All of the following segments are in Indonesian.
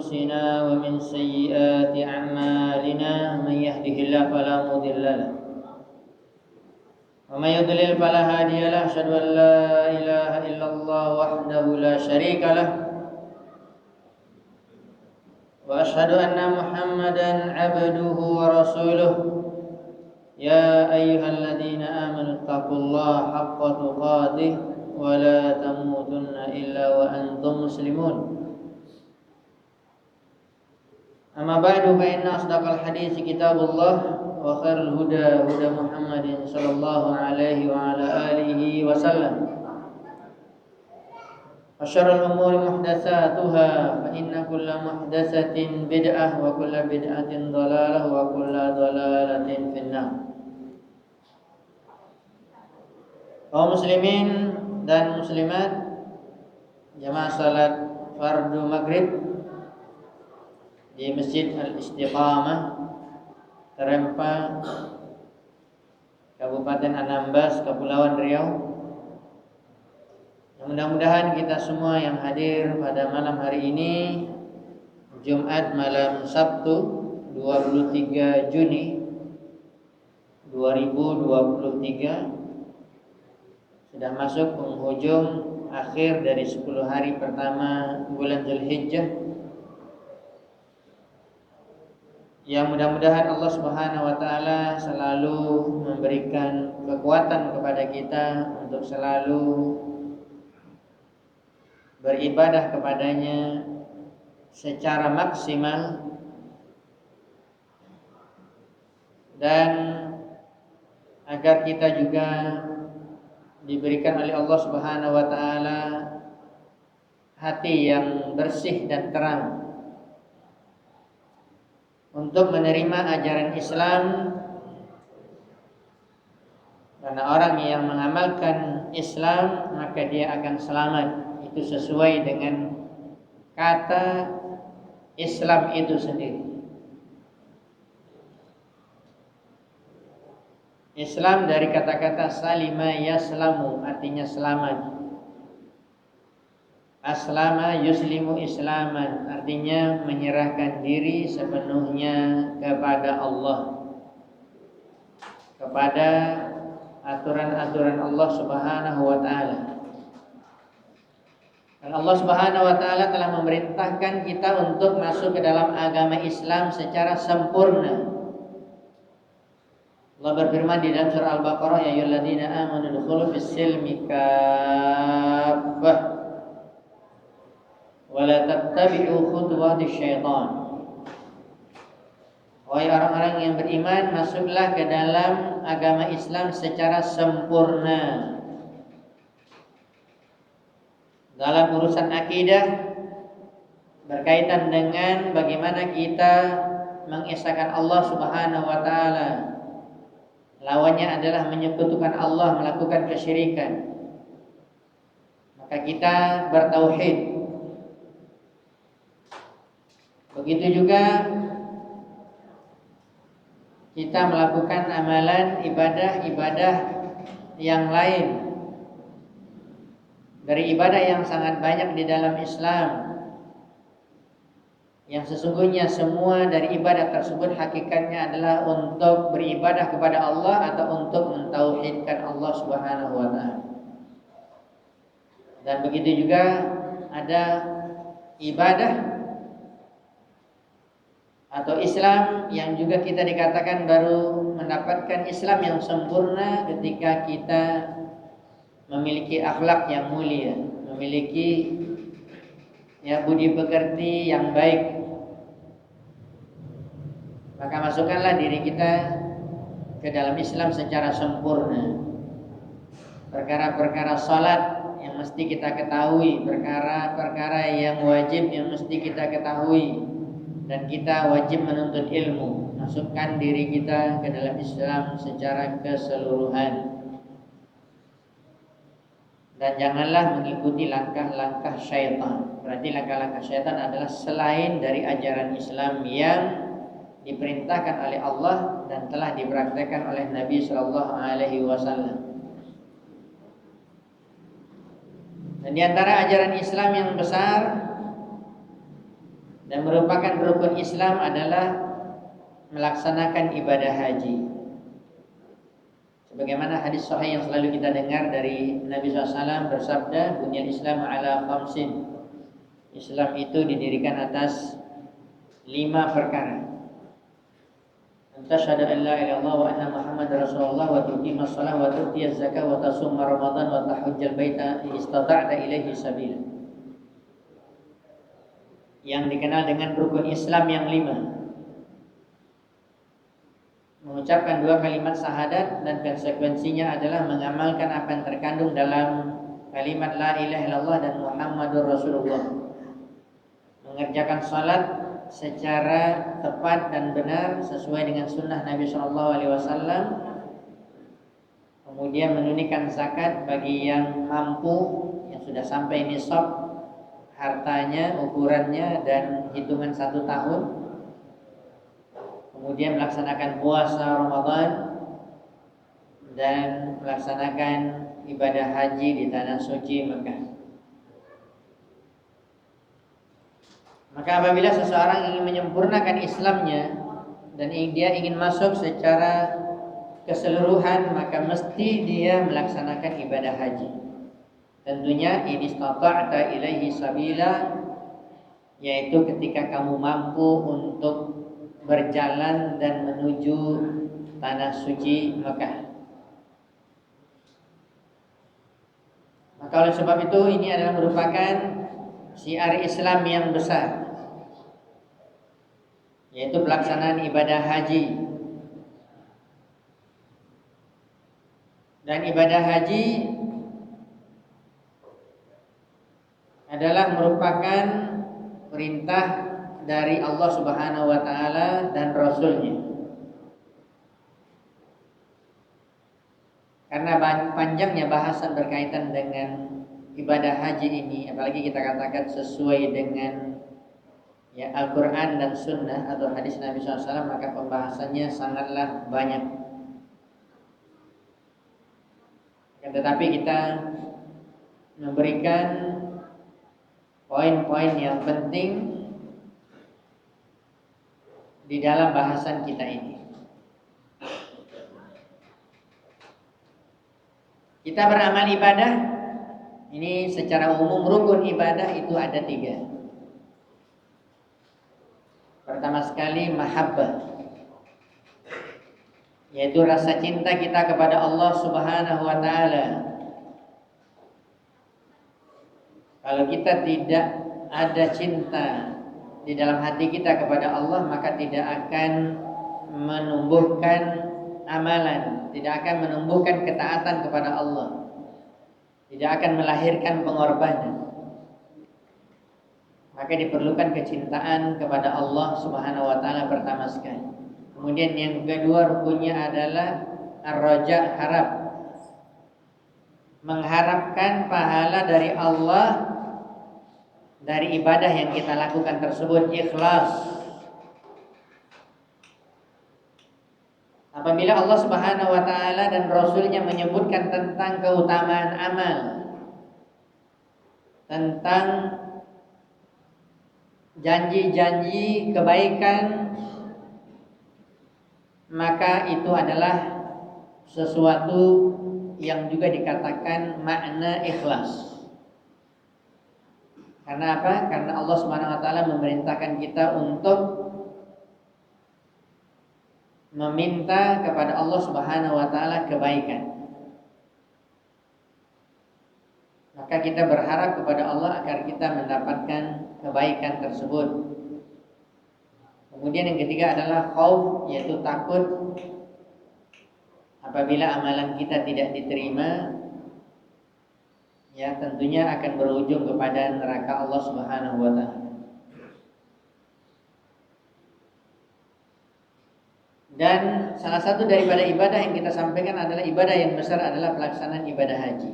أنفسنا ومن سيئات أعمالنا من يهده الله فلا مضل له ومن يضلل فلا هادي له أشهد أن لا إله إلا الله وحده لا شريك له وأشهد أن محمدا عبده ورسوله يا أيها الذين آمنوا اتقوا الله حق تقاته ولا تموتن إلا وأنتم مسلمون أما بعد فإن أصدق الحديث كتاب الله وخير الهدى هدى محمد صلى الله عليه وعلى آله وسلم وشر الأمور محدثاتها فإن كل محدثة بدعة وكل بدعة ضلالة وكل ضلالة في النار. Kaum muslimin dan muslimat jamaah salat fardu maghrib di Masjid Al-Istiqamah Terempa Kabupaten Anambas Kepulauan Riau. Mudah-mudahan kita semua yang hadir pada malam hari ini Jumat malam Sabtu 23 Juni 2023 sudah masuk penghujung akhir dari 10 hari pertama bulan Zulhijjah, yang mudah-mudahan Allah Subhanahu wa taala selalu memberikan kekuatan kepada kita untuk selalu beribadah kepadanya secara maksimal, dan agar kita juga diberikan oleh Allah Subhanahu wa taala hati yang bersih dan terang untuk menerima ajaran Islam, karena orang yang mengamalkan Islam maka dia akan selamat. Itu sesuai dengan kata Islam itu sendiri. Islam dari kata-kata salima yaslamu, artinya selamat. Aslama yuslimu islaman, artinya menyerahkan diri sepenuhnya kepada Allah, kepada aturan-aturan Allah Subhanahu wa taala. Dan Allah Subhanahu wa taala telah memerintahkan kita untuk masuk ke dalam agama Islam secara sempurna. Allah berfirman di dalam surah Al-Baqarah, ya ayyuhalladzina amanu udkhulu fis-silmi kaffah wa la tattabi'u khutuwatis syaitan. Wahai orang-orang yang beriman, masuklah ke dalam agama Islam secara sempurna. Dalam urusan akidah berkaitan dengan bagaimana kita mengesahkan Allah Subhanahu wa taala. Lawannya adalah menyekutukan Allah, melakukan kesyirikan. Maka kita bertauhid. Begitu juga kita melakukan amalan ibadah-ibadah yang lain. Dari ibadah yang sangat banyak di dalam Islam, yang sesungguhnya semua dari ibadah tersebut hakikatnya adalah untuk beribadah kepada Allah atau untuk mentauhidkan Allah Subhanahu wa taala. Dan begitu juga ada ibadah atau Islam yang juga kita dikatakan baru mendapatkan Islam yang sempurna ketika kita memiliki akhlak yang mulia, memiliki budi pekerti yang baik. Maka masukkanlah diri kita ke dalam Islam secara sempurna. Perkara-perkara salat yang mesti kita ketahui, perkara-perkara yang wajib yang mesti kita ketahui, dan kita wajib menuntut ilmu. Masukkan diri kita ke dalam Islam secara keseluruhan. Dan janganlah mengikuti langkah-langkah syaitan. Berarti langkah-langkah syaitan adalah selain dari ajaran Islam yang diperintahkan oleh Allah dan telah dipraktekkan oleh Nabi Sallallahu Alaihi Wasallam. Dan di antara ajaran Islam yang besar Dan merupakan rukun Islam adalah melaksanakan ibadah haji. Sebagaimana hadis sahih yang selalu kita dengar dari Nabi SAW bersabda, "Bunyal Islam ala khamsin." Islam itu didirikan atas 5 perkara. Tasyhadu an la ilaha illallah wa anna Muhammadar Rasulullah wa tuqimas shalah wa tu'tiyaz zakah wa tasumma ramadan wa tahujjal baita in istata'ta ilaihi sabila. Yang dikenal dengan rukun Islam yang 5. Mengucapkan 2 kalimat syahadat dan konsekuensinya adalah mengamalkan apa yang terkandung dalam kalimat la ilaha illallah dan Muhammadur Rasulullah. Mengerjakan salat secara tepat dan benar sesuai dengan sunnah Nabi SAW. Kemudian menunaikan zakat bagi yang mampu, yang sudah sampai nisab hartanya, ukurannya dan hitungan 1 tahun. Kemudian melaksanakan puasa Ramadan dan melaksanakan ibadah haji di tanah suci Mekah. Maka apabila seseorang ingin menyempurnakan Islamnya dan dia ingin masuk secara keseluruhan, maka mesti dia melaksanakan ibadah haji. Tentunya in istata'ta ilaihi sabila, yaitu ketika kamu mampu untuk berjalan dan menuju tanah suci Mekah. Maka oleh sebab itu ini adalah merupakan syiar Islam yang besar, yaitu pelaksanaan ibadah haji. Dan ibadah haji adalah merupakan perintah dari Allah Subhanahu wa taala dan Rasul-Nya. Karena panjangnya bahasan berkaitan dengan ibadah haji ini, apalagi kita katakan sesuai dengan Al-Quran dan Sunnah atau hadis Nabi SAW, maka pembahasannya sangatlah banyak. Tetapi kita memberikan poin-poin yang penting di dalam bahasan kita ini. Kita beramal ibadah ini secara umum, rukun ibadah itu ada 3. Pertama sekali mahabbah, yaitu rasa cinta kita kepada Allah Subhanahu wa taala. Kalau kita tidak ada cinta di dalam hati kita kepada Allah, maka tidak akan menumbuhkan amalan, tidak akan menumbuhkan ketaatan kepada Allah, tidak akan melahirkan pengorbanan. Maka diperlukan kecintaan kepada Allah Subhanahu wa taala pertama sekali. Kemudian yang kedua rukunnya adalah ar-raja, harap. Mengharapkan pahala dari Allah dari ibadah yang kita lakukan tersebut, ikhlas. Apabila Allah Subhanahu wa taala dan Rasul-Nya menyebutkan tentang keutamaan amal, tentang janji-janji kebaikan, maka itu adalah sesuatu yang juga dikatakan makna ikhlas. Karena apa? Karena Allah Subhanahu wa taala memerintahkan kita untuk meminta kepada Allah Subhanahu wa taala kebaikan. Maka kita berharap kepada Allah agar kita mendapatkan kebaikan tersebut. Kemudian yang ketiga adalah khauf, yaitu takut apabila amalan kita tidak diterima, ya tentunya akan berujung kepada neraka Allah Subhanahu wa taala. Dan salah satu daripada ibadah yang kita sampaikan adalah ibadah yang besar adalah pelaksanaan ibadah haji.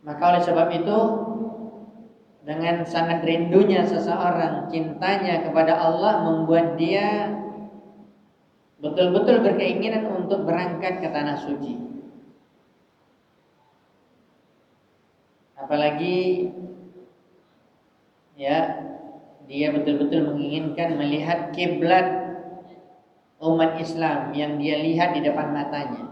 Maka oleh sebab itu, dengan sangat rindunya seseorang, cintanya kepada Allah membuat dia betul-betul berkeinginan untuk berangkat ke tanah suci. Apalagi ya, dia betul-betul menginginkan melihat kiblat umat Islam yang dia lihat di depan matanya,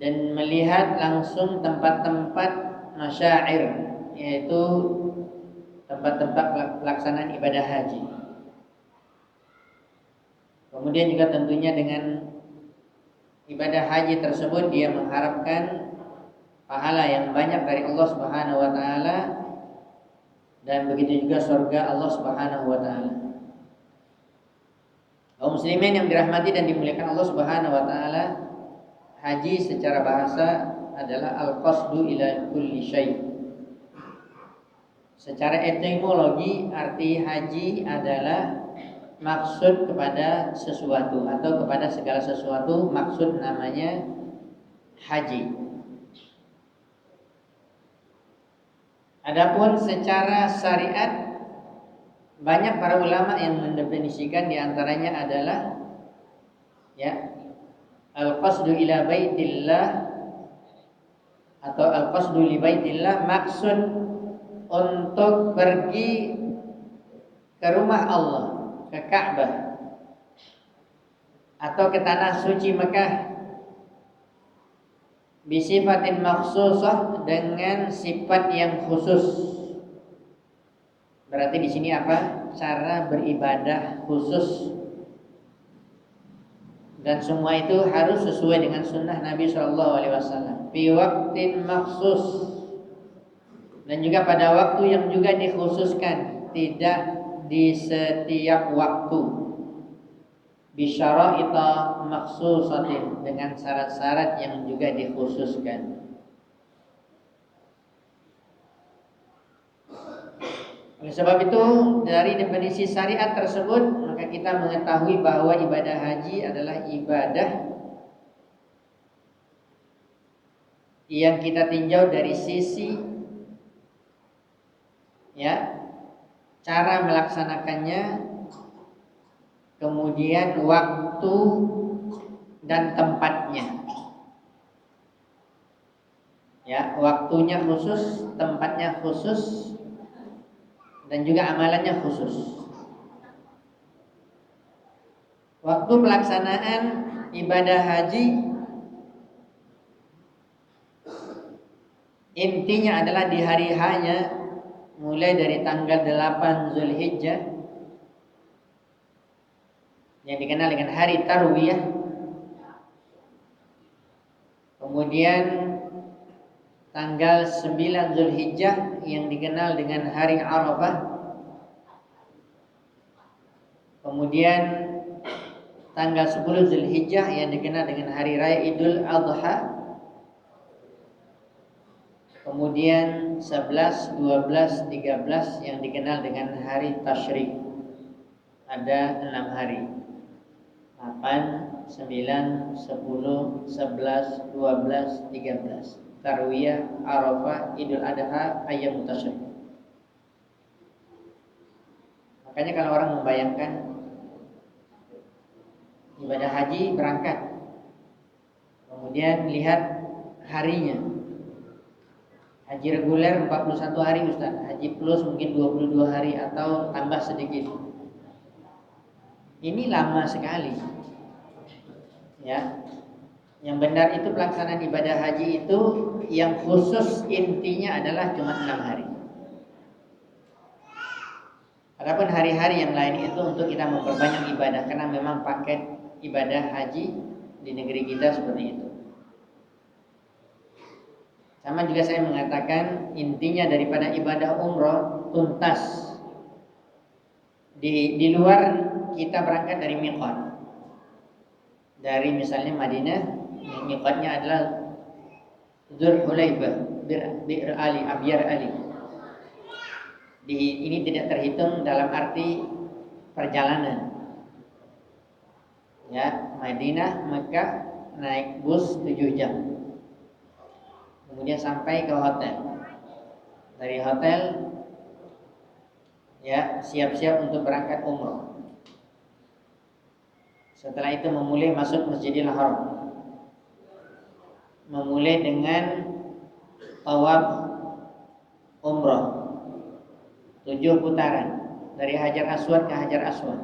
dan melihat langsung tempat-tempat masyair, yaitu tempat-tempat pelaksanaan ibadah haji. Kemudian juga tentunya dengan ibadah haji tersebut dia mengharapkan pahala yang banyak dari Allah Subhanahu wa taala, dan begitu juga surga Allah Subhanahu wa taala. Kaum muslimin yang dirahmati dan dimuliakan Allah Subhanahu wa taala, haji secara bahasa adalah al-qasdu ila kulli syai'. Secara etimologi arti haji adalah maksud kepada sesuatu atau kepada segala sesuatu, maksud namanya haji. Adapun secara syariat, banyak para ulama yang mendefinisikan, diantaranya adalah ya, al-qasdu ila baitillah atau al-qasdu li baitillah, maksud untuk pergi ke rumah Allah, ke Ka'bah atau ke tanah suci Mekah, bisifatin maksusah, dengan sifat yang khusus. Berarti di sini apa? Cara beribadah khusus, dan semua itu harus sesuai dengan sunnah Nabi SAW. Fi waqtin maksus, dan juga pada waktu yang juga dikhususkan, tidak di setiap waktu. Bisyara'ita maksusatin, dengan syarat-syarat yang juga dikhususkan. Oleh sebab itu, dari definisi syariat tersebut, maka kita mengetahui bahwa ibadah haji adalah ibadah yang kita tinjau dari sisi ya, cara melaksanakannya, kemudian waktu dan tempatnya. Ya, waktunya khusus, tempatnya khusus, dan juga amalannya khusus. Waktu pelaksanaan ibadah haji intinya adalah di hari hanya, mulai dari tanggal 8 Zulhijjah yang dikenal dengan hari Tarwiyah, kemudian tanggal 9 Zulhijjah yang dikenal dengan hari Arafah, kemudian tanggal 10 Zulhijjah yang dikenal dengan hari raya Idul Adha, kemudian 11, 12, 13 yang dikenal dengan hari Tasyrik. Ada 6 hari, 8, 9, 10, 11, 12, 13. Tarwiyah, Arafah, Idul Adha, Ayyam Tasyrik. Makanya kalau orang membayangkan ibadah haji, berangkat, kemudian lihat harinya. Haji reguler 41 hari Ustaz, haji plus mungkin 22 hari atau tambah sedikit. Ini lama sekali. Ya. Yang benar itu pelaksanaan ibadah haji itu yang khusus intinya adalah cuma 6 hari. Adapun hari-hari yang lain itu untuk kita memperbanyak ibadah, karena memang paket ibadah haji di negeri kita seperti itu. Sama juga saya mengatakan intinya daripada ibadah umroh tuntas di luar kita berangkat dari miqat. Dari misalnya Madinah, miqatnya adalah Dzulhulaifah, Bir Ali, Abyar Ali. Ini tidak terhitung dalam arti perjalanan. Ya, Madinah, Mekah naik bus 7 jam. Kemudian sampai ke hotel. Dari hotel ya siap-siap untuk berangkat umroh. Setelah itu memulai masuk Masjidil Haram. Memulai dengan tawaf umroh. 7 putaran dari Hajar Aswad ke Hajar Aswad.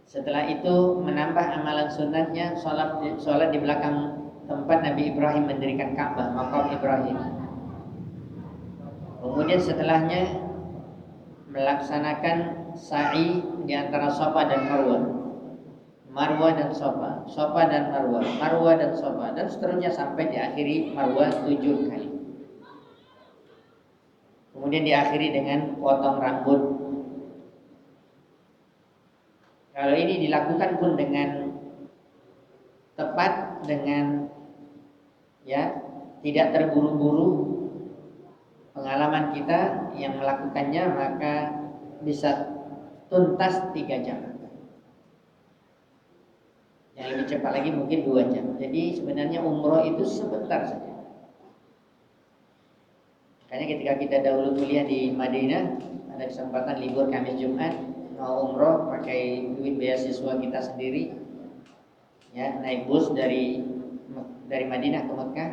Setelah itu menambah amalan sunatnya sholat di belakang tempat Nabi Ibrahim mendirikan Ka'bah, Maqam Ibrahim. Kemudian setelahnya melaksanakan sa'i di antara Safa dan Marwah, Marwah dan Safa, Safa dan Marwah, Marwah dan Safa, dan seterusnya sampai diakhiri Marwah 7 kali. Kemudian diakhiri dengan potong rambut. Kalau ini dilakukan pun dengan tepat, dengan tidak terburu-buru, pengalaman kita yang melakukannya maka bisa tuntas 3 jam. Yang lebih cepat lagi mungkin 2 jam. Jadi sebenarnya umroh itu sebentar saja. Makanya ketika kita dahulu kuliah di Madinah, ada kesempatan libur Kamis Jumat, mau umroh pakai duit beasiswa kita sendiri, naik bus dari Madinah ke Mekah.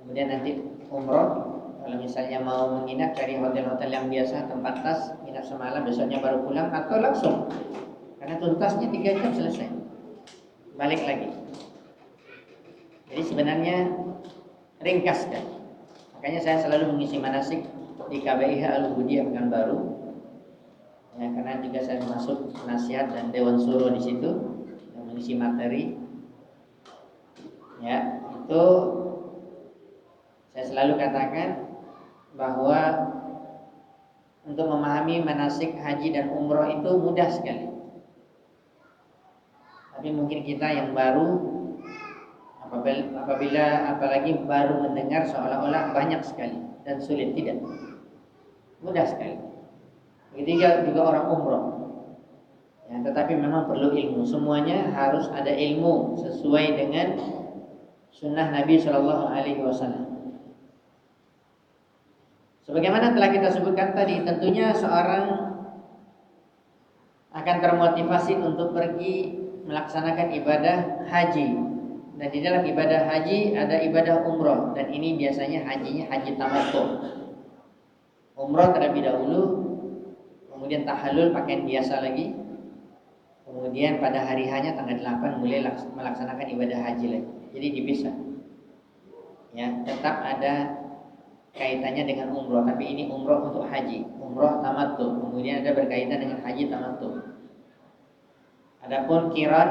Kemudian nanti umroh. Kalau misalnya mau menginap, cari hotel-hotel yang biasa, tempat tas, nginap semalam, besoknya baru pulang, atau langsung, karena tuntasnya 3 jam selesai, balik lagi. Jadi sebenarnya ringkas kan. Makanya saya selalu mengisi manasik di KBIH Al-Ubudiyah Pekanbaru, karena juga saya masuk nasihat dan dewan suruh di situ dan mengisi materi. Itu saya selalu katakan bahwa untuk memahami manasik haji dan umroh itu mudah sekali. Tapi mungkin kita yang baru, apabila apalagi baru mendengar, seolah-olah banyak sekali dan sulit. Tidak, mudah sekali. Begitu juga orang umroh. Tetapi memang perlu ilmu. Semuanya harus ada ilmu sesuai dengan sunnah Nabi Shallallahu Alaihi Wasallam. Sebagaimana telah kita sebutkan tadi, tentunya seorang akan termotivasi untuk pergi melaksanakan ibadah haji. Dan di dalam ibadah haji ada ibadah umroh, dan ini biasanya hajinya haji tamattu. Umroh terlebih dahulu, kemudian tahallul pakaian biasa lagi, kemudian pada hari hanya tanggal 8 mulai melaksanakan ibadah haji lagi. Jadi dipisah. Tetap ada kaitannya dengan umroh, tapi ini umroh untuk haji, umroh tamattu. Kemudian ada berkaitan dengan haji tamattu. Adapun qiran,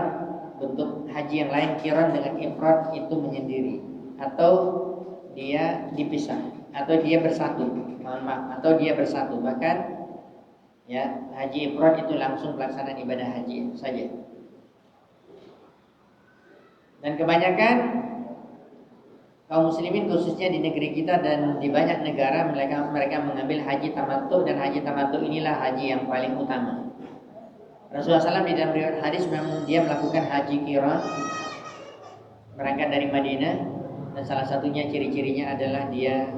bentuk haji yang lain, qiran dengan ifrad itu menyendiri, atau dia dipisah, atau dia bersatu. Atau dia bersatu. Bahkan haji ifrad itu langsung pelaksanaan ibadah haji saja. Dan kebanyakan kaum muslimin khususnya di negeri kita dan di banyak negara, mereka mengambil haji tamattu, dan haji tamattu inilah haji yang paling utama. Rasulullah SAW di dalam riwayat hadis memang dia melakukan haji qiran, berangkat dari Madinah, dan salah satunya ciri-cirinya adalah dia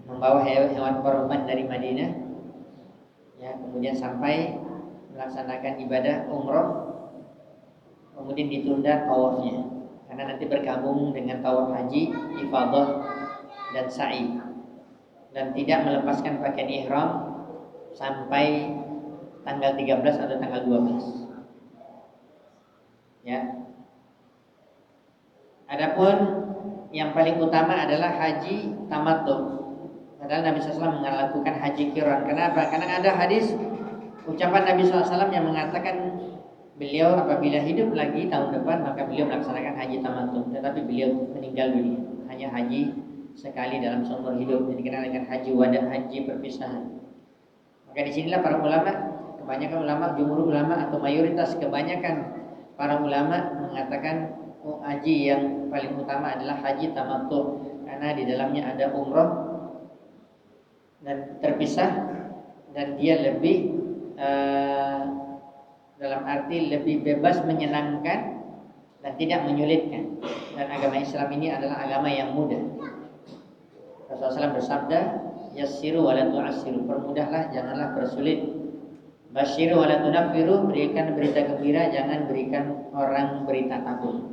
membawa hewan korban dari Madinah, kemudian sampai melaksanakan ibadah umroh, kemudian ditunda tawafnya. Karena nanti bergabung dengan tawaf haji, ifadah dan sa'i, dan tidak melepaskan pakaian ihram sampai tanggal 13 atau tanggal 12. Adapun yang paling utama adalah haji tamattu. Padahal Nabi SAW melakukan haji qiran. Kenapa? Karena ada hadis ucapan Nabi SAW yang mengatakan beliau apabila hidup lagi tahun depan maka beliau melaksanakan haji tamattu, tetapi beliau meninggal dunia. Hanya haji sekali dalam seumur hidup, yang dikenal dengan haji wada, haji perpisahan. Maka disinilah para ulama, kebanyakan ulama, jumhur ulama atau mayoritas kebanyakan para ulama mengatakan haji yang paling utama adalah haji tamattu, karena di dalamnya ada umroh dan terpisah, dan dia lebih dalam arti lebih bebas, menyenangkan dan tidak menyulitkan. Dan agama Islam ini adalah agama yang mudah. Rasulullah SAW bersabda, yassiru wa la tu'assiru, permudahlah, janganlah persulit. Basyiru wa la tunaffiru, berikan berita gembira, jangan berikan orang berita takut.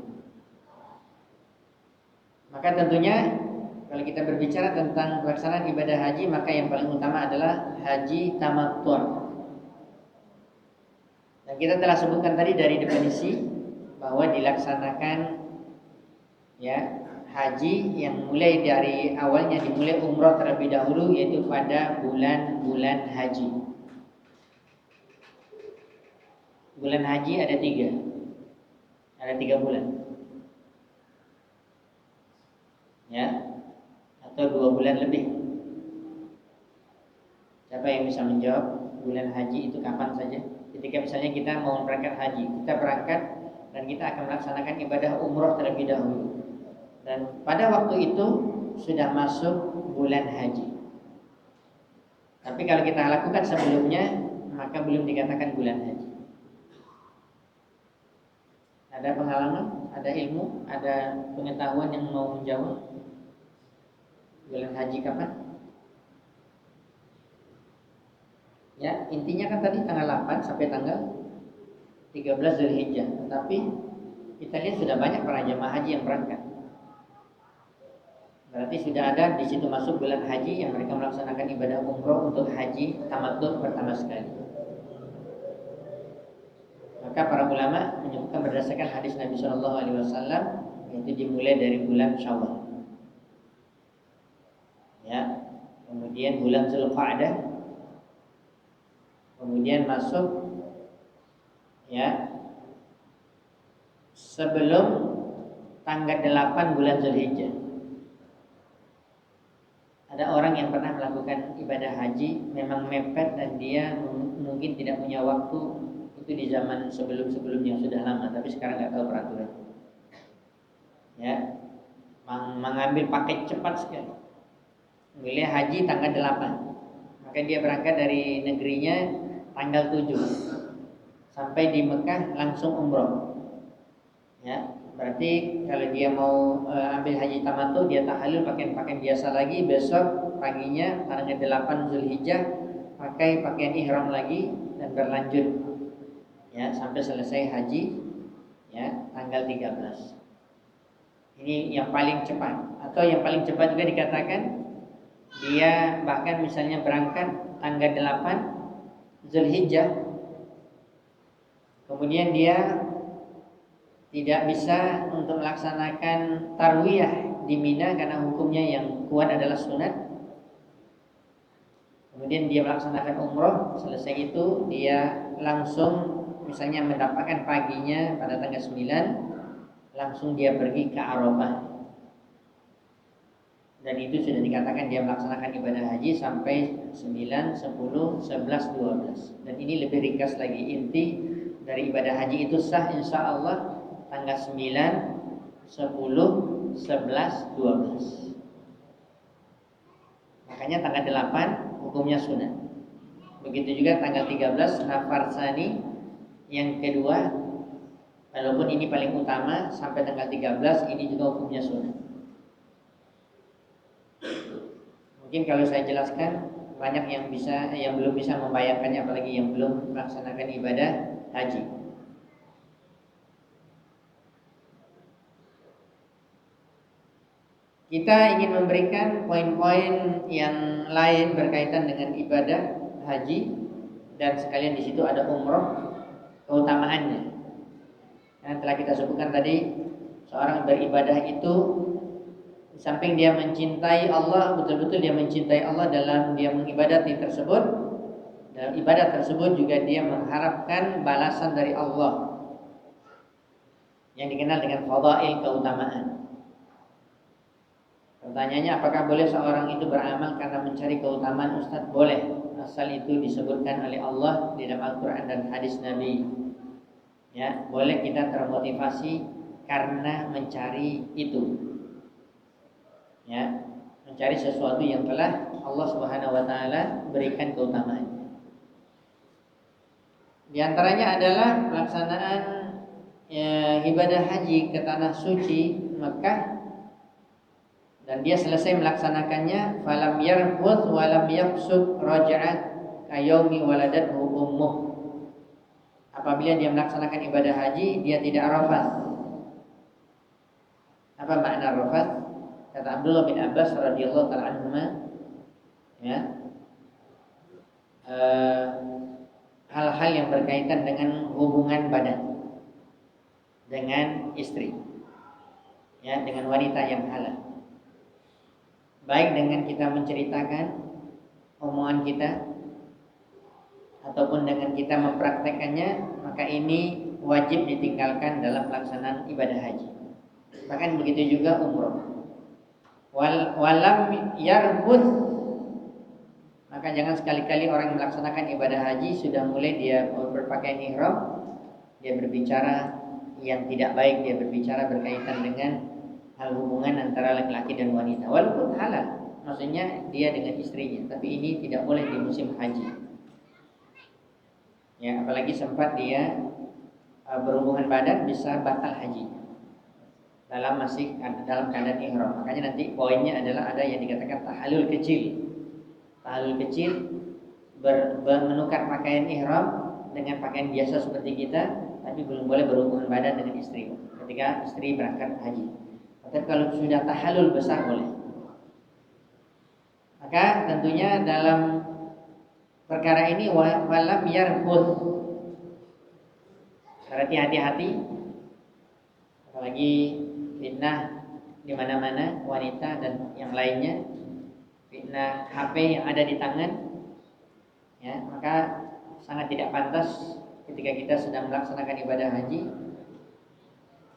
Maka tentunya Kalau kita berbicara tentang pelaksanaan ibadah haji, maka yang paling utama adalah haji tamattu'. Dan kita telah sebutkan tadi dari definisi bahwa dilaksanakan ya haji yang mulai dari awalnya dimulai umrah terlebih dahulu, yaitu pada bulan-bulan haji. Bulan haji ada tiga bulan, ya, atau 2 bulan lebih. Siapa yang bisa menjawab bulan haji itu kapan saja? Ketika misalnya kita mau berangkat haji, kita berangkat dan kita akan melaksanakan ibadah umrah terlebih dahulu. Dan pada waktu itu sudah masuk bulan haji. Tapi kalau kita lakukan sebelumnya, maka belum dikatakan bulan haji. Ada pengalaman, ada ilmu, ada pengetahuan yang mau menjawab bulan haji kapan? Ya, intinya kan tadi tanggal 8 sampai tanggal 13 Zulhijjah. Tetapi kita lihat sudah banyak para jamaah haji yang berangkat. Berarti sudah ada di situ masuk bulan haji yang mereka melaksanakan ibadah umroh untuk haji tamattu' pertama sekali. Maka para ulama menyebutkan berdasarkan hadis Nabi Shallallahu Alaihi Wasallam, yaitu dimulai dari bulan Syawal, ya, kemudian bulan Zulqa'dah, kemudian masuk, ya, sebelum tanggal 8 bulan Zulhijjah. Ada orang yang pernah melakukan ibadah haji memang mepet dan dia mungkin tidak punya waktu. Itu di zaman sebelum-sebelumnya sudah lama, tapi sekarang nggak tahu peraturan. Ya, mengambil paket cepat sekali. Milih haji tanggal 8, maka dia berangkat dari negerinya tanggal 7 sampai di Mekah langsung umroh. Ya, berarti kalau dia mau ambil haji tamattu, dia tahalul pakaian biasa lagi. Besok paginya tanggal 8 Zulhijjah pakai pakaian ihram lagi dan berlanjut, ya, sampai selesai haji, ya, tanggal 13. Ini yang paling cepat. Atau yang paling cepat juga dikatakan dia bahkan misalnya berangkat tanggal 8 Zulhijjah, kemudian dia tidak bisa untuk melaksanakan tarwiyah di Mina karena hukumnya yang kuat adalah sunat. Kemudian dia melaksanakan umroh, selesai itu dia langsung misalnya mendapatkan paginya pada tanggal 9, langsung dia pergi ke Arafah. Dan itu sudah dikatakan dia melaksanakan ibadah haji sampai 9, 10, 11, 12. Dan ini lebih ringkas lagi. Inti dari ibadah haji itu sah insya Allah tanggal 9, 10, 11, 12. Makanya tanggal 8 hukumnya sunat. Begitu juga tanggal 13 nafar sani yang kedua, walaupun ini paling utama, sampai tanggal 13 ini juga hukumnya sunat. Mungkin kalau saya jelaskan banyak yang belum bisa membayangkannya, apalagi yang belum melaksanakan ibadah haji. Kita ingin memberikan poin-poin yang lain berkaitan dengan ibadah haji, dan sekalian di situ ada umroh, keutamaannya. Yang telah kita sebutkan tadi, seorang beribadah itu di samping dia mencintai Allah, betul-betul dia mencintai Allah dalam dia mengibadati tersebut. Dalam ibadah tersebut juga dia mengharapkan balasan dari Allah, yang dikenal dengan fadail, keutamaan. Pertanyaannya, apakah boleh seorang itu beramal karena mencari keutamaan? Ustaz, boleh, asal itu disebutkan oleh Allah di dalam Al-Quran dan hadis Nabi. Ya, boleh kita termotivasi karena mencari itu. Ya, mencari sesuatu yang telah Allah Subhanahu wa taala berikan keutamaan. Di antaranya adalah pelaksanaan ibadah haji ke tanah suci Mekah, dan dia selesai melaksanakannya, falam yarfud walam yafsuk raja'at kayaumi waladathu ummuh. Apabila dia melaksanakan ibadah haji, dia tidak rafath. Apa makna rafath? Kata Abdullah bin Abbas radhiyallahu taala anhuma, ya, hal-hal yang berkaitan dengan hubungan badan dengan istri, ya, dengan wanita yang halal, baik dengan kita menceritakan omongan kita ataupun dengan kita mempraktekannya, maka ini wajib ditinggalkan dalam pelaksanaan ibadah haji. Bahkan begitu juga umroh. Walam yarbuth, maka jangan sekali-kali orang yang melaksanakan ibadah haji sudah mulai dia berpakaian ihram, dia berbicara yang tidak baik, dia berbicara berkaitan dengan hal hubungan antara laki-laki dan wanita, walaupun halal, maksudnya dia dengan istrinya, tapi ini tidak boleh di musim haji. Ya, apalagi sempat dia berhubungan badan bisa batal haji masih dalam keadaan ihram. Makanya nanti poinnya adalah ada yang dikatakan tahallul kecil. Tahallul kecil menukar pakaian ihram dengan pakaian biasa seperti kita, tapi belum boleh berhubungan badan dengan istri ketika istri berangkat haji. Tapi kalau sudah tahallul besar boleh. Maka tentunya dalam perkara ini walam yarfuth, berarti hati-hati, apalagi fitnah di mana-mana wanita dan yang lainnya, fitnah HP yang ada di tangan, ya, maka sangat tidak pantas ketika kita sedang melaksanakan ibadah haji,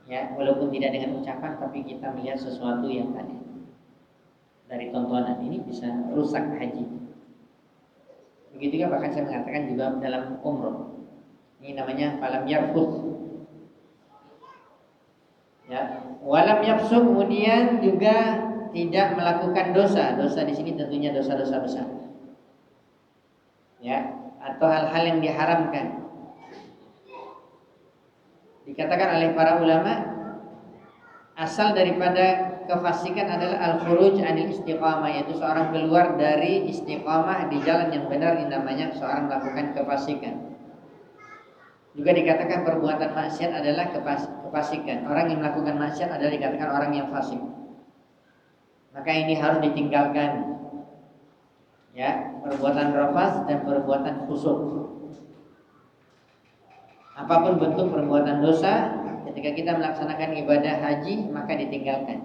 ya, walaupun tidak dengan ucapan, tapi kita melihat sesuatu yang ada dari tontonan, ini bisa rusak haji. Begitu juga bahkan saya mengatakan juga dalam umroh, ini namanya falam yarfuth. Ya, walam yafsuq, kemudian juga tidak melakukan dosa. Dosa di sini tentunya dosa-dosa besar. Ya, atau hal-hal yang diharamkan. Dikatakan oleh para ulama, asal daripada kefasikan adalah al-khuruj anil istiqamah, yaitu seorang keluar dari istiqamah di jalan yang benar, ini namanya seorang melakukan kefasikan. Juga dikatakan perbuatan maksiat adalah kefasikan. Orang yang melakukan maksiat adalah dikatakan orang yang fasik. Maka ini harus ditinggalkan. Ya, perbuatan rafas dan perbuatan fusuk. Apapun bentuk perbuatan dosa, ketika kita melaksanakan ibadah haji maka ditinggalkan.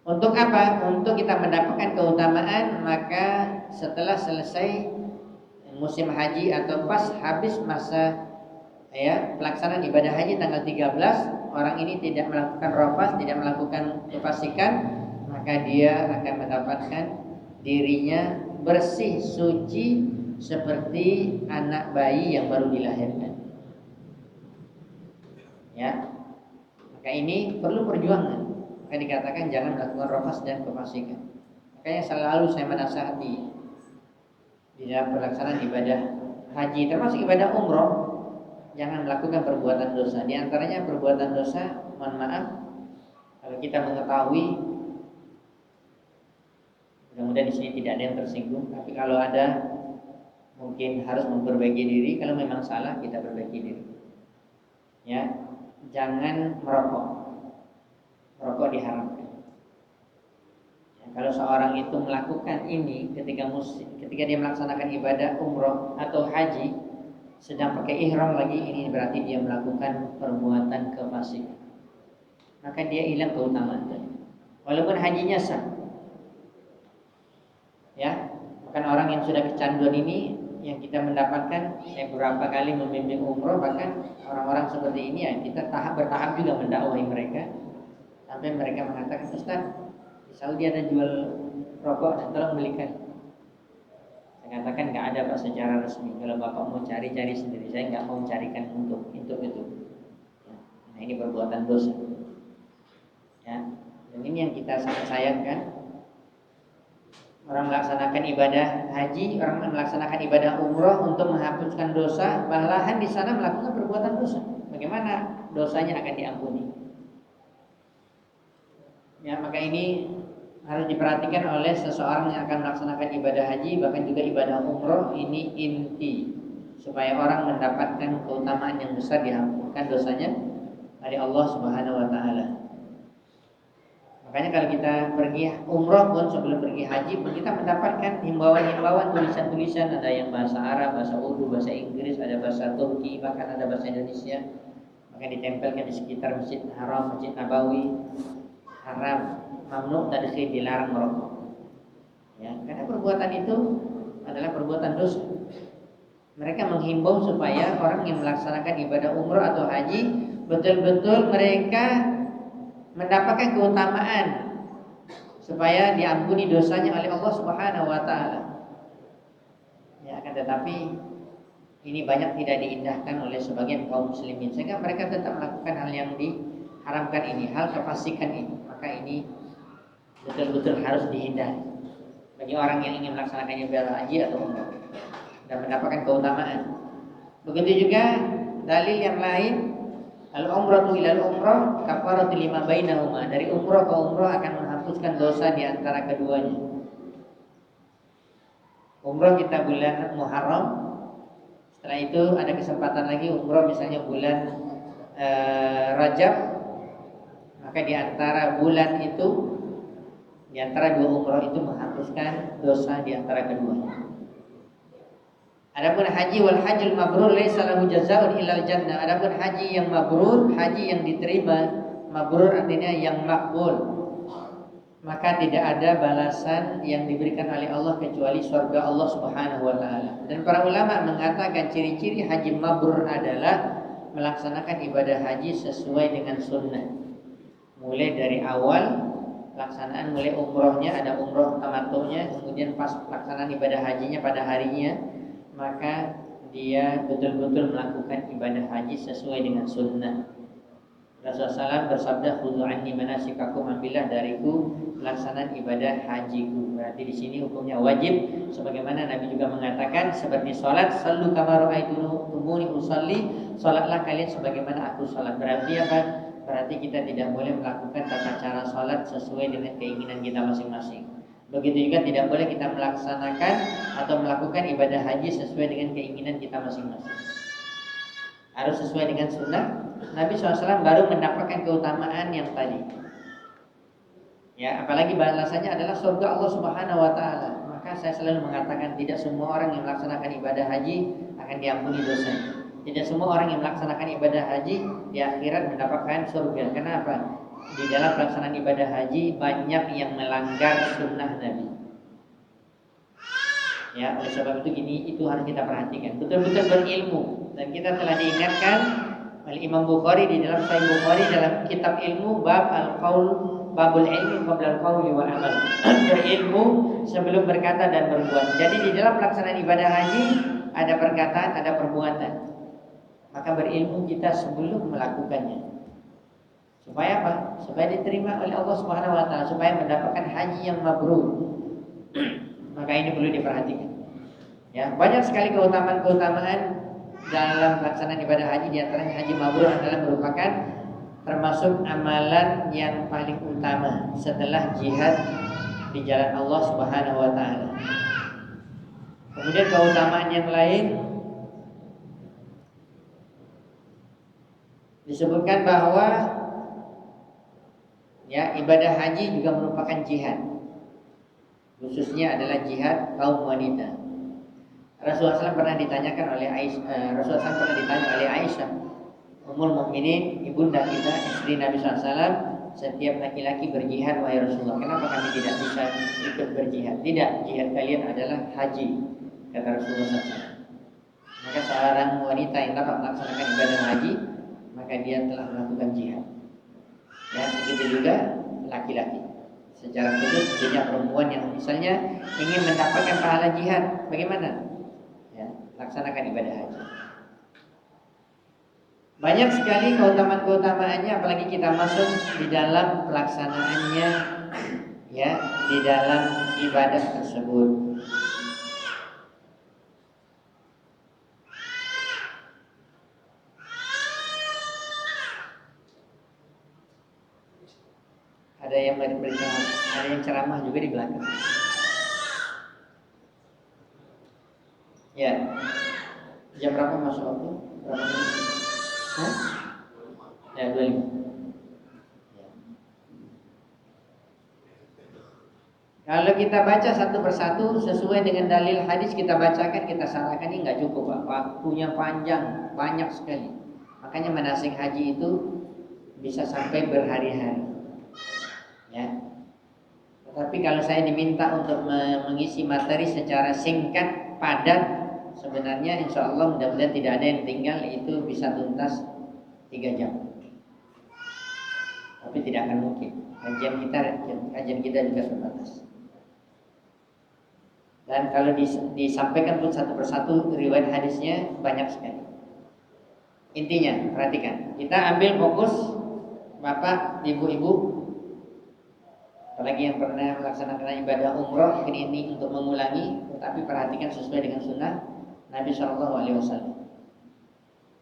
Untuk apa? Untuk kita mendapatkan keutamaan, maka setelah selesai musim haji atau pas habis masa, ya, pelaksanaan ibadah haji tanggal 13, orang ini tidak melakukan rafas, tidak melakukan kefasikan, maka dia akan mendapatkan dirinya bersih, suci seperti anak bayi yang baru dilahirkan. Ya, maka ini perlu perjuangan. Maka dikatakan jangan melakukan rafas dan kefasikan. Makanya selalu saya menasihati di dalam pelaksanaan ibadah haji, termasuk ibadah umroh, jangan melakukan perbuatan dosa. Di antaranya perbuatan dosa, mohon maaf, kalau kita mengetahui, mudah-mudahan di sini tidak ada yang tersinggung, tapi kalau ada mungkin harus memperbaiki diri. Kalau memang salah, kita perbaiki diri. Ya, jangan merokok. Merokok diharamkan. Kalau seorang itu melakukan ini ketika dia melaksanakan ibadah umroh atau haji, sedang pakai ihram lagi, ini berarti dia melakukan perbuatan kefasikan. Maka dia hilang keutamaan tadi. Walaupun hajinya sah. Ya, bukan orang yang sudah kecanduan ini yang kita mendapatkan. Saya beberapa kali membimbing umroh, bahkan orang-orang seperti ini ya kita bertahap juga mendakwahi mereka, sampai mereka mengatakan, Ustaz, di Saudi ada jual rokok, dan tolong belikan. Saya katakan nggak ada Pak secara resmi. Kalau Bapak mau cari-cari sendiri, saya nggak mau carikan untuk itu. Nah, ini perbuatan dosa. Ya, dan ini yang kita sangat sayangkan. Orang melaksanakan ibadah haji, orang melaksanakan ibadah umroh untuk menghapuskan dosa, malahan di sana melakukan perbuatan dosa. Bagaimana dosanya akan diampuni? Ya, maka ini harus diperhatikan oleh seseorang yang akan melaksanakan ibadah haji, bahkan juga ibadah umroh. Ini inti supaya orang mendapatkan keutamaan yang besar, diampunkan dosanya oleh Allah Subhanahu wa taala. Makanya kalau kita pergi umroh pun sebelum pergi haji pun kita mendapatkan himbauan-himbauan, tulisan-tulisan, ada yang bahasa Arab, bahasa Urdu, bahasa Inggris, ada bahasa Turki, bahkan ada bahasa Indonesia. Maka ditempelkan di sekitar Masjid Haram, Masjid Nabawi, haram, mamnu tadkhir, dilarang merokok. Ya, karena perbuatan itu adalah perbuatan dosa. Mereka menghimbau supaya orang yang melaksanakan ibadah umroh atau haji betul-betul mereka mendapatkan keutamaan supaya diampuni dosanya oleh Allah Subhanahu wa taala. Ya, akan tetapi ini banyak tidak diindahkan oleh sebagian kaum muslimin sehingga mereka tetap melakukan hal yang diharamkan ini, hal kefasikan ini. Maka ini betul-betul harus dihindari bagi orang yang ingin melaksanakan ibadah haji atau umrah dan mendapatkan keutamaan. Begitu juga dalil yang lain, al-umratu ilal umrah kafaratu lima bainahuma. Dari umrah ke umrah akan menghapuskan dosa di antara keduanya. Umrah kita bulan Muharram, setelah itu ada kesempatan lagi umrah misalnya bulan Rajab, maka di antara bulan itu, di antara dua umrah itu menghapuskan dosa di antara keduanya. Adapun haji wal hajjul mabrur laisa lahu jazaa'un illal jannah. Adapun haji yang mabrur, haji yang diterima, mabrur artinya yang makbul, maka tidak ada balasan yang diberikan oleh Allah kecuali surga Allah Subhanahu wa taala. Dan para ulama mengatakan ciri-ciri haji mabrur adalah melaksanakan ibadah haji sesuai dengan sunnah. Mulai dari awal pelaksanaan, mulai umrohnya ada umroh tamattunya, kemudian pas pelaksanaan ibadah hajinya pada harinya, maka dia betul-betul melakukan ibadah haji sesuai dengan sunnah. Rasulullah SAW bersabda, "Khudhu anni manasikakum," ambillah dariku pelaksanaan ibadah hajiku. Berarti di sini hukumnya wajib, sebagaimana Nabi juga mengatakan seperti sholat, "Sallu kama ra'aitumuni usalli," sholatlah kalian sebagaimana aku sholat. Berarti apa? Berarti kita tidak boleh melakukan tata cara sholat sesuai dengan keinginan kita masing-masing. Begitu juga tidak boleh kita melaksanakan atau melakukan ibadah haji sesuai dengan keinginan kita masing-masing. Harus sesuai dengan sunnah. Nabi SAW baru mendapatkan keutamaan yang tadi. Ya, apalagi balasannya adalah surga Allah Subhanahu wa taala. Maka saya selalu mengatakan tidak semua orang yang melaksanakan ibadah haji akan diampuni dosanya. Tidak semua orang yang melaksanakan ibadah haji di akhirat mendapatkan surga. Kenapa? Di dalam pelaksanaan ibadah haji banyak yang melanggar sunnah Nabi. Ya, oleh sebab itu itu harus kita perhatikan. Betul-betul berilmu. Dan kita telah diingatkan oleh Imam Bukhari di dalam Sahih Bukhari dalam kitab ilmu bab al-qaul, babul ilmi qabla al-qauli wal amal. Berilmu sebelum berkata dan berbuat. Jadi di dalam pelaksanaan ibadah haji ada perkataan, ada perbuatan. Maka berilmu kita sebelum melakukannya. Supaya apa? Supaya diterima oleh Allah Subhanahu wa taala, supaya mendapatkan haji yang mabrur. Maka ini perlu diperhatikan. Ya, banyak sekali keutamaan-keutamaan dalam pelaksanaan ibadah haji. Di antaranya haji mabrur adalah merupakan termasuk amalan yang paling utama setelah jihad di jalan Allah Subhanahu wa taala. Kemudian keutamaan yang lain disebutkan bahwa ya, ibadah haji juga merupakan jihad. Khususnya adalah jihad kaum wanita. Rasulullah SAW pernah ditanyakan oleh Aisyah, Ummul Mukminin, ibunda kita, istri Nabi SAW, setiap laki-laki berjihad, wahai Rasulullah, kenapa kami tidak bisa ikut berjihad? Tidak, jihad kalian adalah haji, kata Rasulullah SAW. Maka seorang wanita yang dapat melaksanakan ibadah haji, maka dia telah melakukan jihad. Ya, begitu juga laki-laki. Secara khusus tentunya perempuan yang misalnya ingin mendapatkan pahala jihad, bagaimana? Ya, laksanakan ibadah haji. Banyak sekali keutamaan-keutamaannya, apalagi kita masuk di dalam pelaksanaannya, ya, di dalam ibadah tersebut. Ada yang berceramah, ada yang ceramah juga di belakang. Ya, jam berapa masuk waktu? Berapa menit? Hah? Ya, 25. Ya. Kalau kita baca satu persatu sesuai dengan dalil hadis kita bacakan, kita salahkan, ini nggak cukup Pak. Waktunya panjang, banyak sekali. Makanya manasik haji itu bisa sampai berhari-hari. Ya. Tetapi kalau saya diminta untuk mengisi materi secara singkat, padat, sebenarnya insya Allah mudah-mudahan tidak ada yang tinggal, itu bisa tuntas 3 jam. Tapi tidak akan mungkin. Kajian kita juga terbatas. Dan kalau disampaikan pun satu persatu riwayat hadisnya banyak sekali. Intinya, perhatikan. Kita ambil fokus Bapak, Ibu-ibu, apalagi yang pernah melaksanakan ibadah umroh, mungkin ini untuk mengulangi, tetapi perhatikan sesuai dengan sunnah Nabi SAW.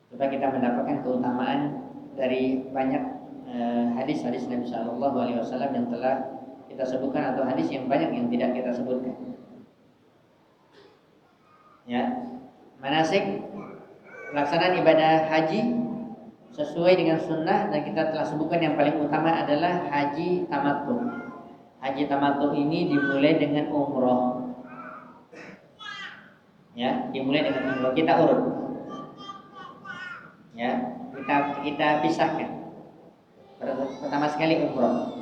Supaya kita mendapatkan keutamaan dari banyak hadis-hadis Nabi SAW yang telah kita sebutkan, atau hadis yang banyak yang tidak kita sebutkan. Ya, manasik pelaksanaan ibadah haji sesuai dengan sunnah, dan kita telah sebutkan yang paling utama adalah haji tamattu. Haji tamattu ini dimulai dengan umroh. Ya, dimulai dengan umroh. Kita urut. Ya, kita pisahkan. Pertama sekali umroh.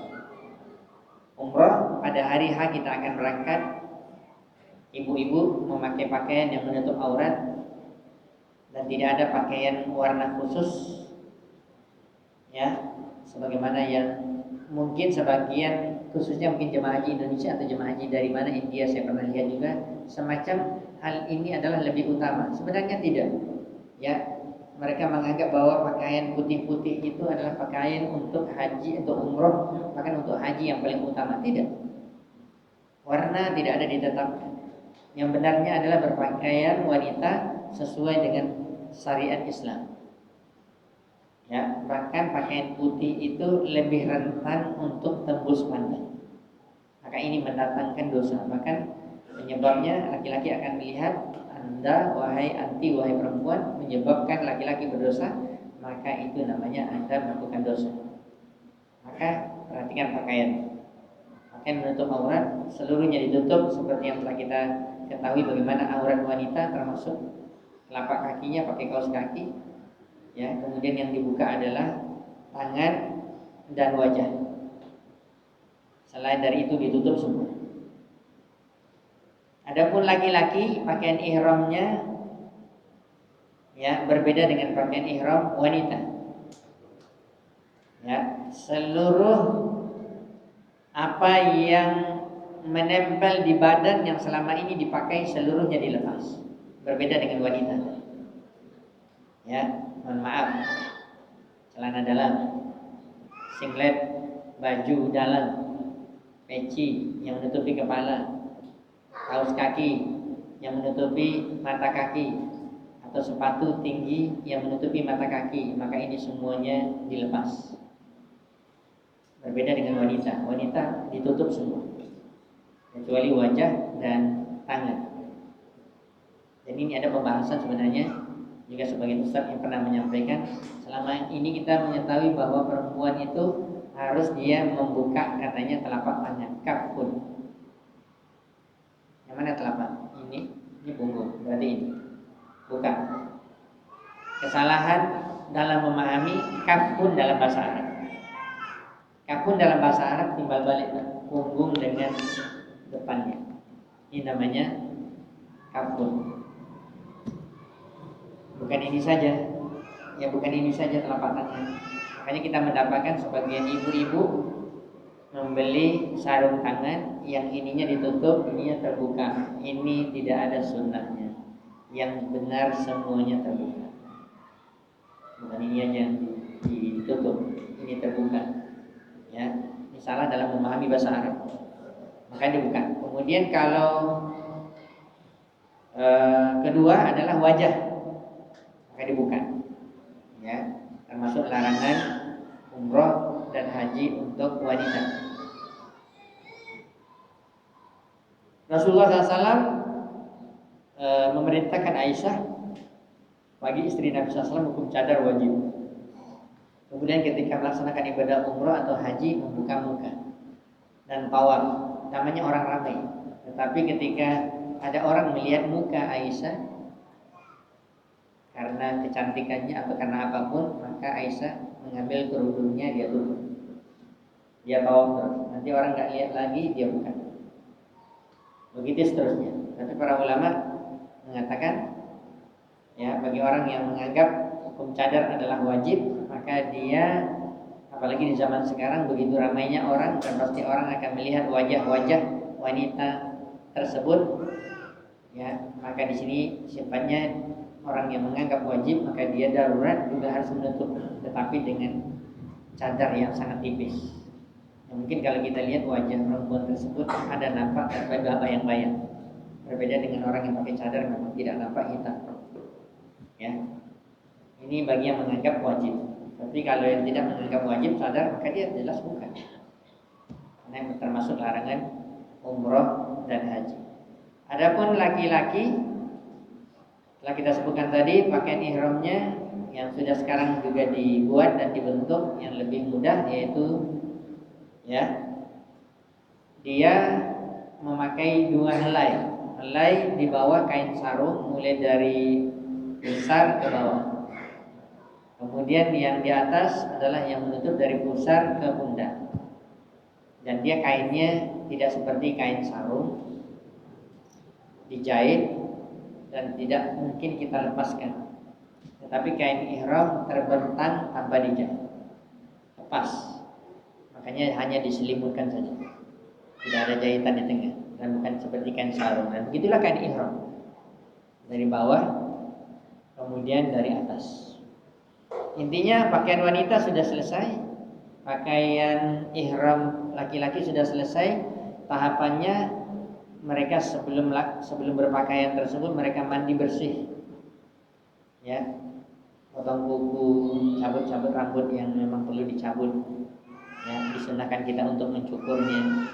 Umroh pada hari H kita akan berangkat. Ibu-ibu memakai pakaian yang menutup aurat dan tidak ada pakaian warna khusus, ya, sebagaimana yang mungkin sebagian, khususnya mungkin jemaah haji Indonesia atau jemaah haji dari mana, India, saya pernah lihat juga semacam hal ini adalah lebih utama. Sebenarnya tidak, ya. Mereka menganggap bahwa pakaian putih-putih itu adalah pakaian untuk haji atau umroh, bahkan untuk haji yang paling utama. Tidak, warna tidak ada ditetapkan. Yang benarnya adalah berpakaian wanita sesuai dengan syariat Islam. Ya, bahkan pakaian putih itu lebih rentan untuk tembus pandang. Maka ini mendatangkan dosa. Bahkan penyebabnya laki-laki akan melihat Anda, wahai anti, wahai perempuan, menyebabkan laki-laki berdosa, maka itu namanya Anda melakukan dosa. Maka perhatikan pakaian. Pakaian menutup aurat, seluruhnya ditutup seperti yang telah kita ketahui bagaimana aurat wanita, termasuk telapak kakinya pakai kaos kaki. Ya, kemudian yang dibuka adalah tangan dan wajah. Selain dari itu ditutup semua. Adapun laki-laki, pakaian ihramnya ya berbeda dengan pakaian ihram wanita. Ya, seluruh apa yang menempel di badan yang selama ini dipakai seluruhnya dilepas. Berbeda dengan wanita. Ya, mohon maaf. Celana dalam, singlet, baju dalam, peci yang menutupi kepala, kaos kaki yang menutupi mata kaki, atau sepatu tinggi yang menutupi mata kaki, maka ini semuanya dilepas. Berbeda dengan wanita. Wanita ditutup semua, kecuali wajah dan tangan. Dan ini ada pembahasan sebenarnya juga sebagian ustaz yang pernah menyampaikan, selama ini kita mengetahui bahwa perempuan itu harus dia membuka katanya telapak tangan, kafun. Yang mana telapak? Ini punggung, berarti ini. Bukan. Kesalahan dalam memahami kafun dalam bahasa Arab. Kafun dalam bahasa Arab timbal balik punggung dengan depannya. Ini namanya kafun. Bukan ini saja. Ya, bukan ini saja telapak tangan. Makanya kita mendapatkan sebagian ibu-ibu membeli sarung tangan yang ininya ditutup, ininya terbuka. Ini tidak ada sunnahnya. Yang benar semuanya terbuka. Bukan ini aja yang ditutup, ini terbuka. Ya, ini salah dalam memahami bahasa Arab. Maka dibuka. Kemudian kalau kedua adalah wajah, maka dibuka. Ya, termasuk larangan umroh dan haji untuk wanita. Rasulullah SAW memerintahkan Aisyah bagi istri Nabi SAW hukum cadar wajib. Kemudian ketika melaksanakan ibadah umroh atau haji membuka muka dan tawaf. namanya orang ramai. Tetapi ketika ada orang melihat muka Aisyah karena kecantikannya atau karena apapun, maka Aisyah mengambil kerudungnya, dia tutup, dia tawaf terus. Nanti orang nggak lihat lagi, dia buka. Begitu seterusnya. Tapi para ulama mengatakan, ya, bagi orang yang menganggap hukum cadar adalah wajib, maka dia, apalagi di zaman sekarang begitu ramainya orang, dan pasti orang akan melihat wajah-wajah wanita tersebut, ya, maka di sini sifatnya orang yang menganggap wajib, maka dia darurat juga harus menutup, tetapi dengan cadar yang sangat tipis. Ya, mungkin kalau kita lihat wajah perempuan tersebut ada nampak terbayang bayang-bayang. Berbeda dengan orang yang pakai cadar memang tidak nampak hitam. Ya, ini bagi yang menganggap wajib. Tapi kalau yang tidak menganggap wajib cadar, maka dia jelas bukan. Karena yang termasuk larangan umroh dan haji. Adapun laki-laki, telah kita sebutkan tadi, pakaian ihramnya yang sudah sekarang juga dibuat dan dibentuk yang lebih mudah, yaitu, ya, dia memakai 2 helai. Helai di bawah kain sarung mulai dari pusar ke bawah. Kemudian yang di atas adalah yang menutup dari pusar ke pundak. Dan dia kainnya tidak seperti kain sarung, dijahit dan tidak mungkin kita lepaskan. Tetapi kain ihram terbentang tanpa dijahit, lepas. Makanya hanya diselimutkan saja, tidak ada jahitan di tengah, dan bukan seperti kain sarung. Dan begitulah kain ihram, dari bawah kemudian dari atas. Intinya pakaian wanita sudah selesai, pakaian ihram laki-laki sudah selesai. Tahapannya, mereka sebelum berpakaian tersebut mereka mandi bersih, ya, potong kuku, cabut-cabut rambut yang memang perlu dicabut, ya, disunahkan kita untuk mencukurnya,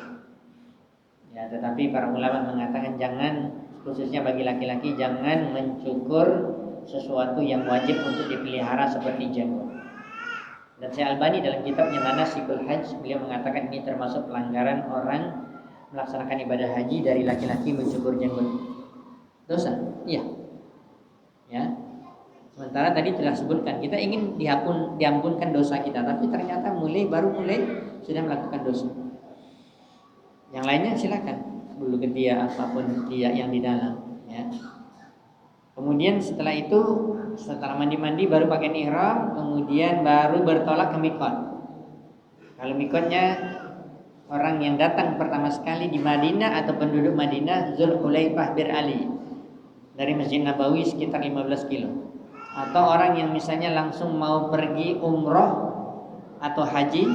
ya. Tetapi para ulama mengatakan jangan, khususnya bagi laki-laki, jangan mencukur sesuatu yang wajib untuk dipelihara seperti jenggot. Dan Syekh Albani dalam kitabnya Manasikul Hajj, beliau mengatakan ini termasuk pelanggaran orang melaksanakan ibadah haji dari laki-laki mencukur jenggot. Dosa, iya, ya. Sementara tadi telah sebutkan kita ingin diampunkan dosa kita, tapi ternyata baru mulai sudah melakukan dosa. Yang lainnya silakan, bulu ketiak apapun ketiak yang di dalam, ya. Kemudian setelah itu, setelah mandi baru pakaian ihram, kemudian baru bertolak ke mikot. Kalau mikotnya orang yang datang pertama sekali di Madinah atau penduduk Madinah, Zulhulaifah bir Ali, dari Masjid Nabawi sekitar 15 kilo. Atau orang yang misalnya langsung mau pergi umroh atau haji,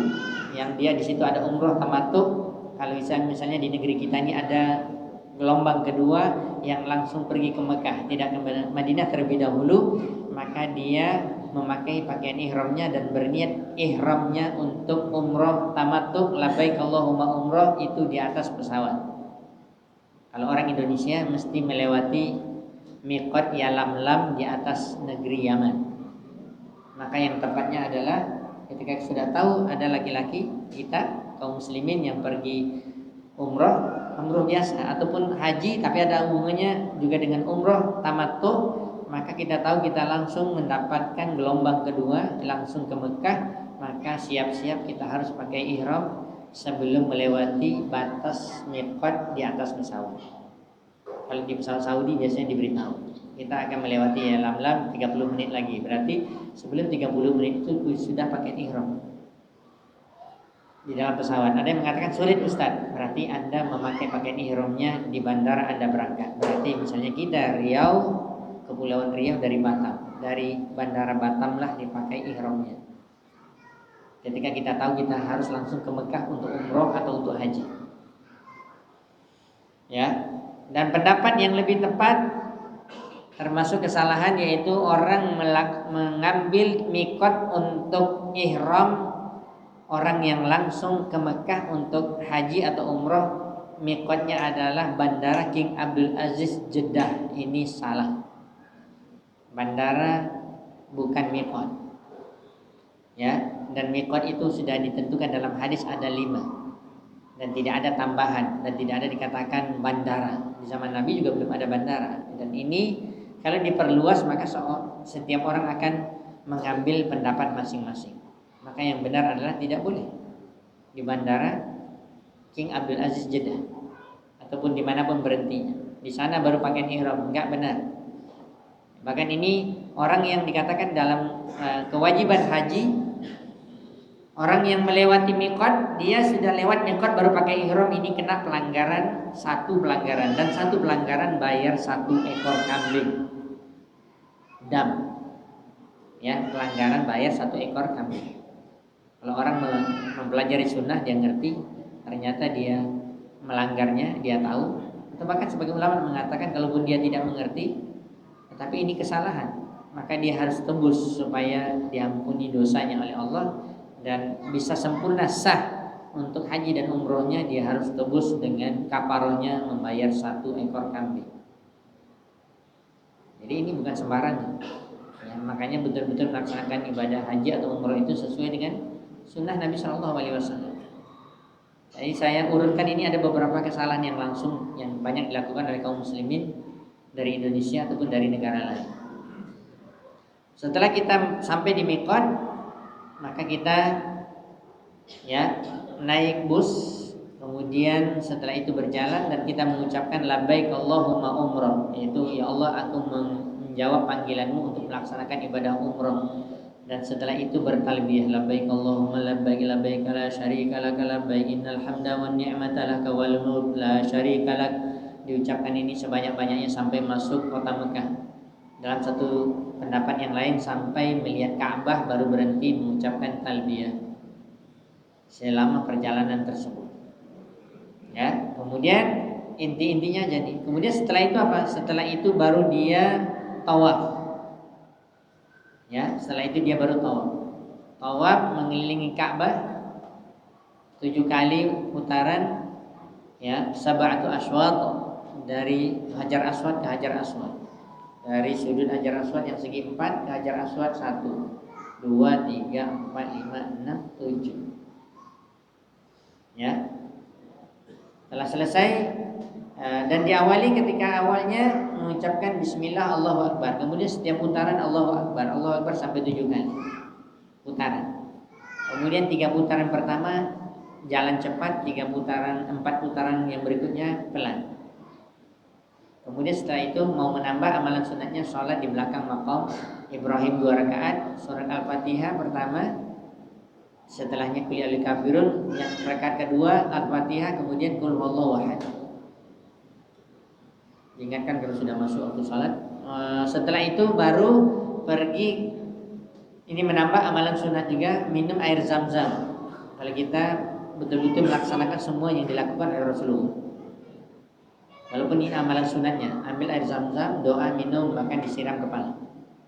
yang dia di situ ada umroh tamattu. Kalau misalnya di negeri kita ini ada gelombang kedua yang langsung pergi ke Mekah, tidak ke Madinah terlebih dahulu, maka dia memakai pakaian ihramnya dan berniat ihramnya untuk umroh tamattu, labbaik Allahumma umroh, itu di atas pesawat. Kalau orang Indonesia mesti melewati miqat Yalamlam di atas negeri Yaman. Maka yang tepatnya adalah ketika sudah tahu ada laki-laki kita kaum muslimin yang pergi umroh biasa ataupun haji tapi ada hubungannya juga dengan umroh tamattu, maka kita tahu kita langsung mendapatkan gelombang kedua langsung ke Mekah, maka siap-siap kita harus pakai ihram sebelum melewati batas miqat di atas pesawat. Kalau di pesawat Saudi biasanya diberitahu kita akan melewati Yalamlam 30 menit lagi, berarti sebelum 30 menit itu sudah pakai ihram di dalam pesawat. Ada yang mengatakan sulit Ustaz, berarti Anda memakai pakaian ihramnya di bandara Anda berangkat. Berarti misalnya kita Riau, Kepulauan Riau dari Batam, dari bandara Batam lah dipakai ihramnya. Ketika kita tahu kita harus langsung ke Mekah untuk umroh atau untuk haji, ya. Dan pendapat yang lebih tepat termasuk kesalahan yaitu orang mengambil mikot untuk ihram orang yang langsung ke Mekah untuk haji atau umroh. Mikotnya adalah Bandara King Abdul Aziz Jeddah. Ini salah. Bandara bukan mikot, ya. Dan mikot itu sudah ditentukan dalam hadis ada 5. dan tidak ada tambahan dan tidak ada dikatakan bandara. Di zaman Nabi juga belum ada bandara. Dan ini kalau diperluas maka setiap orang akan mengambil pendapat masing-masing. Maka yang benar adalah tidak boleh di bandara King Abdul Aziz Jeddah ataupun dimanapun berhentinya. Di sana baru pakai ihram, enggak benar. Bahkan ini orang yang dikatakan dalam kewajiban haji, orang yang melewati miqat, dia sudah lewat miqat baru pakai ihram, ini kena satu pelanggaran dan satu pelanggaran bayar 1 ekor kambing dam. Ya, pelanggaran bayar 1 ekor kambing. Kalau orang mempelajari sunnah dia ngerti, ternyata dia melanggarnya, dia tahu. Atau bahkan sebagian ulama mengatakan kalaupun dia tidak mengerti, tetapi ini kesalahan, maka dia harus tebus supaya diampuni dosanya oleh Allah dan bisa sempurna sah untuk haji dan umrohnya. Dia harus tebus dengan kafarohnya membayar 1 ekor kambing. Jadi ini bukan sembarangan. Ya, makanya betul-betul melaksanakan ibadah haji atau umroh itu sesuai dengan sunnah Nabi SAW. Jadi saya urutkan ini ada beberapa kesalahan yang langsung yang banyak dilakukan oleh kaum muslimin dari Indonesia ataupun dari negara lain. Setelah kita sampai di miqat, maka kita ya naik bus, kemudian setelah itu berjalan dan kita mengucapkan labbaik Allahumma umrah, yaitu ya Allah aku menjawab panggilanmu untuk melaksanakan ibadah umrah. Dan setelah itu bertalbiyah labbaik Allahumma labbaik labbaik la syarika lak labbaik innal hamda wan ni'mata lak wal mulk la syarika lak. Diucapkan ini sebanyak-banyaknya sampai masuk kota Mekah. Dalam satu pendapat yang lain sampai melihat Ka'bah baru berhenti mengucapkan talbiyah selama perjalanan tersebut. Ya, kemudian inti-intinya jadi. Kemudian setelah itu apa? Setelah itu baru dia tawaf. Ya, setelah itu dia baru tawaf. Tawaf mengelilingi Ka'bah 7 kali putaran, ya, sab'atu aswat dari Hajar Aswad ke Hajar Aswad. Dari sudut Hajar Aswad yang segi 4 ke Hajar Aswad 1, 2, 3, 4, 5, 6, 7. Ya. Setelah selesai dan diawali ketika awalnya mengucapkan bismillah Allahu Akbar. Kemudian setiap putaran Allahu Akbar sampai 7 kali putaran. Kemudian 3 putaran pertama jalan cepat, 4 putaran yang berikutnya pelan. Kemudian setelah itu mau menambah amalan sunatnya sholat di belakang maqam Ibrahim 2 rakaat, surat Al-Fatihah pertama, setelahnya qul ya ayyuhal kafirun, yang rakaat kedua Al-Fatihah, kemudian qul huwallahu ahad. Diingatkan kalau sudah masuk waktu salat. Setelah itu baru pergi, ini menambah amalan sunat juga, minum air zam-zam. Kalau kita betul-betul melaksanakan semua yang dilakukan oleh Rasulullah. Walaupun ini amalan sunatnya, ambil air zam-zam, doa, minum, bahkan disiram kepala.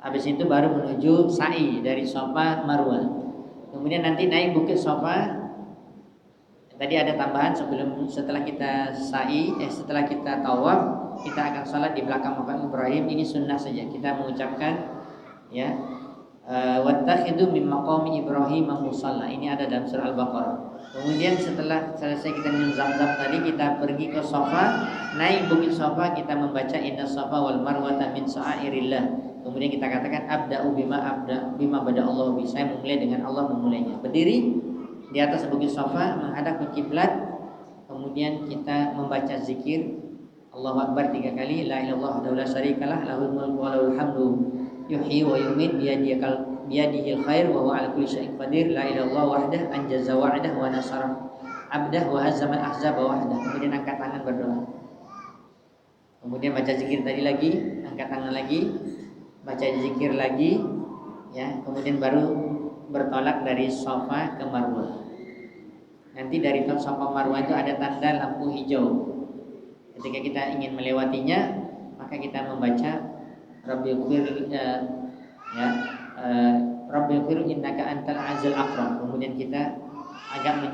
Habis itu baru menuju sa'i dari Safa Marwah. Kemudian nanti naik bukit Safa. Tadi ada tambahan setelah kita sa'i, setelah kita tawaf, kita akan salat di belakang makam Ibrahim. Ini sunnah saja. Kita mengucapkan ya wattakhidhu min maqami Ibrahim musalla. Ini ada dalam surah Al-Baqarah. Kemudian setelah selesai kita minum zam-zam tadi, kita pergi ke Safa, naik bukit Safa, kita membaca inna safa wal marwata min sya'airillah. Kemudian kita katakan abda'u bima bada Allah bi. Saya memulai dengan Allah memulainya. Berdiri di atas bukit Safa menghadap ke kiblat. Kemudian kita membaca zikir Allahu Akbar 3 kali, la ilaha illallah wa la syarikalah, lahul mulku wa lahul hamdu, yuhyi wa yumiit biyadihil khair wa huwa ala kulli syai'in qadir, la ilaha illallah wahdah anjaza wa'dah wa nasara abdah wa hazzamal ahzaba wahdah. Kemudian angkat tangan berdoa. Kemudian baca zikir tadi lagi, angkat tangan lagi, baca zikir lagi, ya. Kemudian baru bertolak dari Safa ke Marwah. Nanti dari Safa Marwah itu ada tanda lampu hijau. Ketika kita ingin melewatinya, maka kita membaca Rabbighfir Rabbighfir innaka antal azizul akram. Kemudian kita agak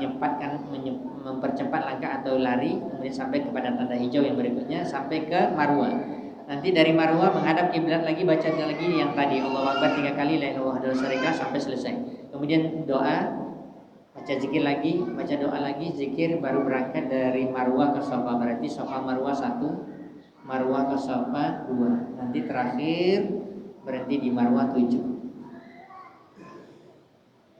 mempercepat langkah atau lari, kemudian sampai kepada tanda hijau yang berikutnya, sampai ke Marwah. Nanti dari Marwah menghadap kiblat lagi, baca lagi yang tadi Allahu Akbar 3 kali, la ilaha illallah sampai selesai. Kemudian doa baca zikir lagi, baca doa lagi, zikir, baru berangkat dari Marwah ke Safa. Berarti Safa Marwah 1, Marwah ke Safa 2. Nanti terakhir berhenti di Marwah 7.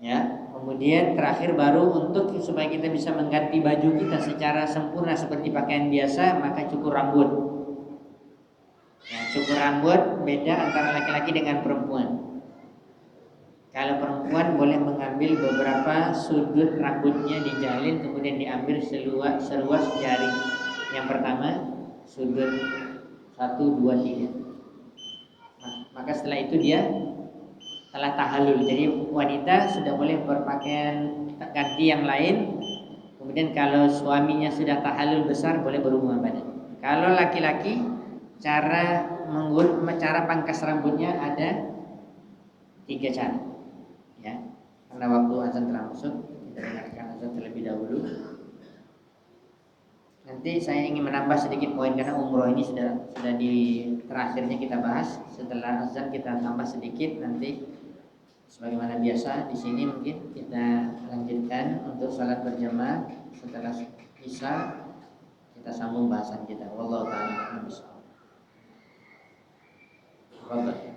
Ya, kemudian terakhir baru untuk supaya kita bisa mengganti baju kita secara sempurna seperti pakaian biasa, maka cukur rambut. Ya, cukur rambut beda antara laki-laki dengan perempuan. Kalau perempuan boleh mengambil beberapa sudut rambutnya dijalin, kemudian diambil seruas jari. Yang pertama sudut 1, 2, 3. Maka setelah itu dia telah tahallul. Jadi wanita sudah boleh berpakaian ganti yang lain. Kemudian kalau suaminya sudah tahallul besar boleh berhubungan badan. Kalau laki-laki cara pangkas rambutnya ada 3 cara. Ya, karena waktu azan telah masuk, kita dengarkan azan terlebih dahulu. Nanti saya ingin menambah sedikit poin karena umroh ini sudah di terakhirnya kita bahas. Setelah azan kita tambah sedikit, nanti sebagaimana biasa di sini mungkin kita lanjutkan untuk salat berjamaah. Setelah isya kita sambung bahasan kita. Wallahu ta'ala a'lam.